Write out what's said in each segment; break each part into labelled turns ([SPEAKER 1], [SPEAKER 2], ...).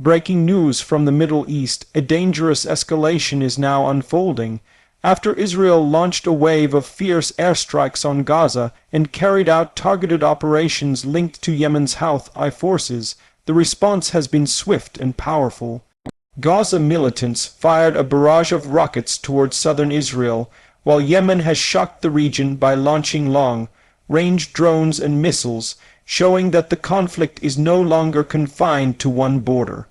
[SPEAKER 1] Breaking news from the Middle East: a dangerous escalation is now unfolding. After Israel launched a wave of fierce airstrikes on Gaza and carried out targeted operations linked to Yemen's Houthi forces, the response has been swift and powerful. Gaza militants fired a barrage of rockets towards southern Israel, while Yemen has shocked the region by launching long-range drones and missiles, showing that the conflict is no longer confined to one border.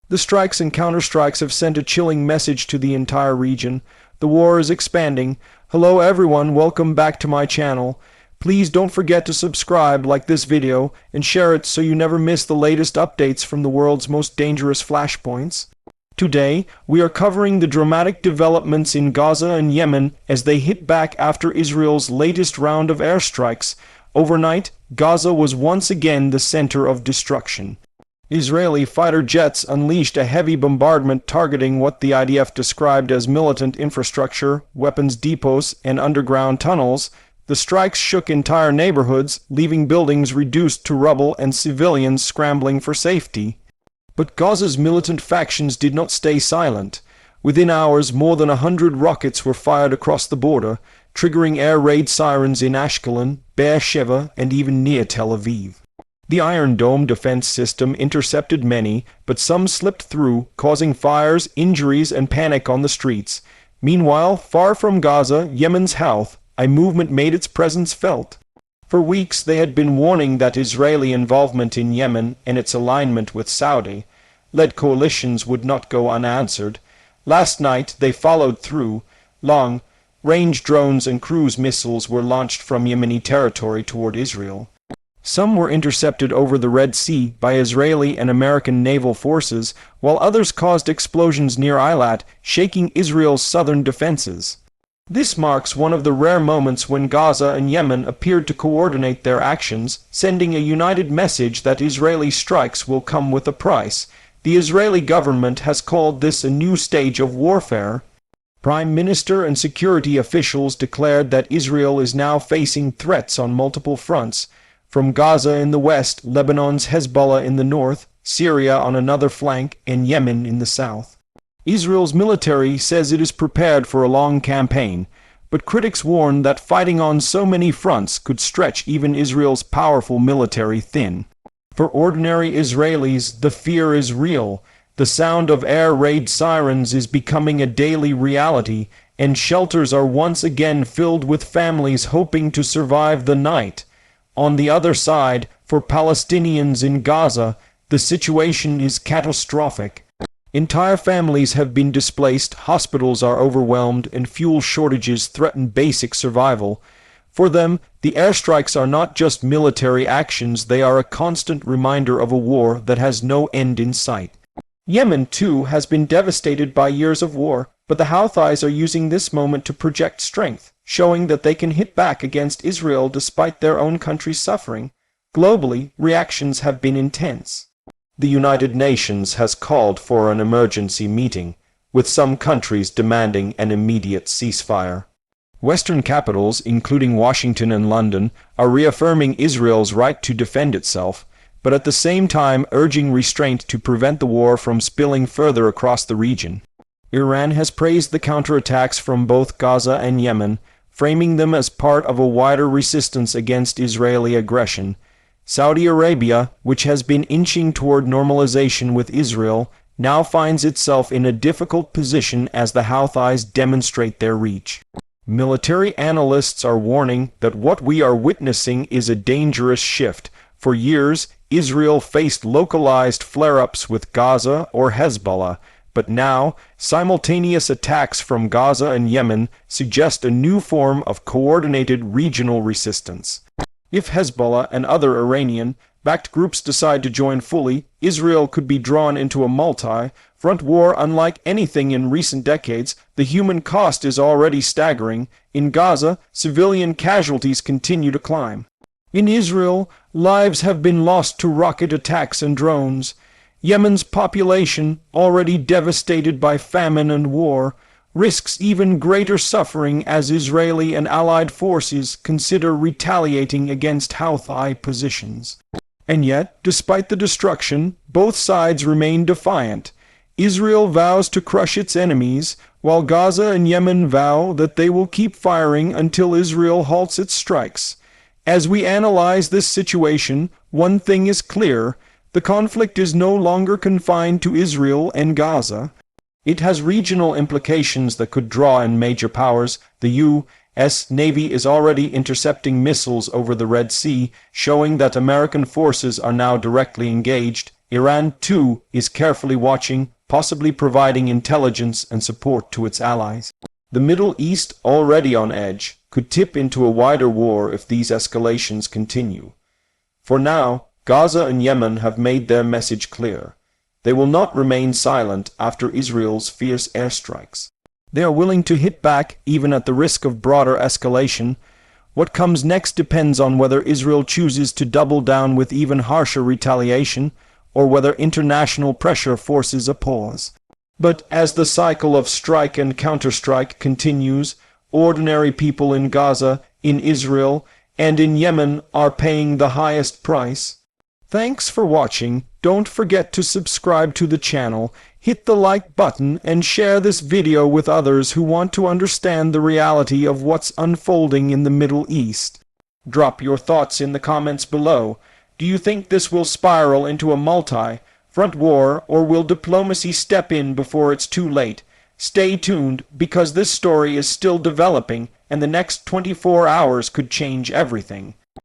[SPEAKER 1] The strikes and counterstrikes have sent a chilling message to the entire region. The war is expanding. Hello everyone, welcome back to my channel. Please don't forget to subscribe, like this video, and share it so you never miss the latest updates from the world's most dangerous flashpoints. Today, we are covering the dramatic developments in Gaza and Yemen as they hit back after Israel's latest round of airstrikes. Overnight, Gaza was once again the center of destruction. Israeli fighter jets unleashed a heavy bombardment targeting what the IDF described as militant infrastructure, weapons depots, and underground tunnels. The strikes shook entire neighborhoods, leaving buildings reduced to rubble and civilians scrambling for safety. But Gaza's militant factions did not stay silent. Within hours, more than 100 rockets were fired across the border, triggering air raid sirens in Ashkelon, Beersheba, and even near Tel Aviv. The Iron Dome defense system intercepted many, but some slipped through, causing fires, injuries, and panic on the streets. Meanwhile, far from Gaza, Yemen's Houthi movement made its presence felt. For weeks they had been warning that Israeli involvement in Yemen and its alignment with Saudi-led coalitions would not go unanswered. Last night they followed through. Long-range drones and cruise missiles were launched from Yemeni territory toward Israel. Some were intercepted over the Red Sea by Israeli and American naval forces, while others caused explosions near Eilat, shaking Israel's southern defenses. This marks one of the rare moments when Gaza and Yemen appeared to coordinate their actions, sending a united message that Israeli strikes will come with a price. The Israeli government has called this a new stage of warfare. Prime Minister and security officials declared that Israel is now facing threats on multiple fronts. From Gaza in the west, Lebanon's Hezbollah in the north, Syria on another flank, and Yemen in the south. Israel's military says it is prepared for a long campaign, but critics warn that fighting on so many fronts could stretch even Israel's powerful military thin. For ordinary Israelis, the fear is real. The sound of air raid sirens is becoming a daily reality, and shelters are once again filled with families hoping to survive the night. On the other side, for Palestinians in Gaza, the situation is catastrophic. Entire families have been displaced, hospitals are overwhelmed, and fuel shortages threaten basic survival. For them, the airstrikes are not just military actions, they are a constant reminder of a war that has no end in sight. Yemen, too, has been devastated by years of war, but the Houthis are using this moment to project strength, showing that they can hit back against Israel despite their own country's suffering. Globally, reactions have been intense. The United Nations has called for an emergency meeting, with some countries demanding an immediate ceasefire. Western capitals, including Washington and London, are reaffirming Israel's right to defend itself, but at the same time urging restraint to prevent the war from spilling further across the region. Iran has praised the counterattacks from both Gaza and Yemen, framing them as part of a wider resistance against Israeli aggression. Saudi Arabia, which has been inching toward normalization with Israel, now finds itself in a difficult position as the Houthis demonstrate their reach. Military analysts are warning that what we are witnessing is a dangerous shift. For years, Israel faced localized flare-ups with Gaza or Hezbollah, but now, simultaneous attacks from Gaza and Yemen suggest a new form of coordinated regional resistance. If Hezbollah and other Iranian-backed groups decide to join fully, Israel could be drawn into a multi-front war unlike anything in recent decades. The human cost is already staggering. In Gaza, civilian casualties continue to climb. In Israel, lives have been lost to rocket attacks and drones. Yemen's population, already devastated by famine and war, risks even greater suffering as Israeli and allied forces consider retaliating against Houthi positions. And yet, despite the destruction, both sides remain defiant. Israel vows to crush its enemies, while Gaza and Yemen vow that they will keep firing until Israel halts its strikes. As we analyze this situation, one thing is clear: the conflict is no longer confined to Israel and Gaza. It has regional implications that could draw in major powers. The U.S. Navy is already intercepting missiles over the Red Sea, showing that American forces are now directly engaged. Iran, too, is carefully watching, possibly providing intelligence and support to its allies. The Middle East, already on edge, could tip into a wider war if these escalations continue. For now, Gaza and Yemen have made their message clear. They will not remain silent after Israel's fierce airstrikes. They are willing to hit back even at the risk of broader escalation. What comes next depends on whether Israel chooses to double down with even harsher retaliation, or whether international pressure forces a pause. But as the cycle of strike and counterstrike continues, ordinary people in Gaza, in Israel, and in Yemen are paying the highest price. Thanks for watching. Don't forget to subscribe to the channel, hit the like button, and share this video with others who want to understand the reality of what's unfolding in the Middle East. Drop your thoughts in the comments below. Do you think this will spiral into a multi-front war, or will diplomacy step in before it's too late? Stay tuned, because this story is still developing, and the next 24 hours could change everything.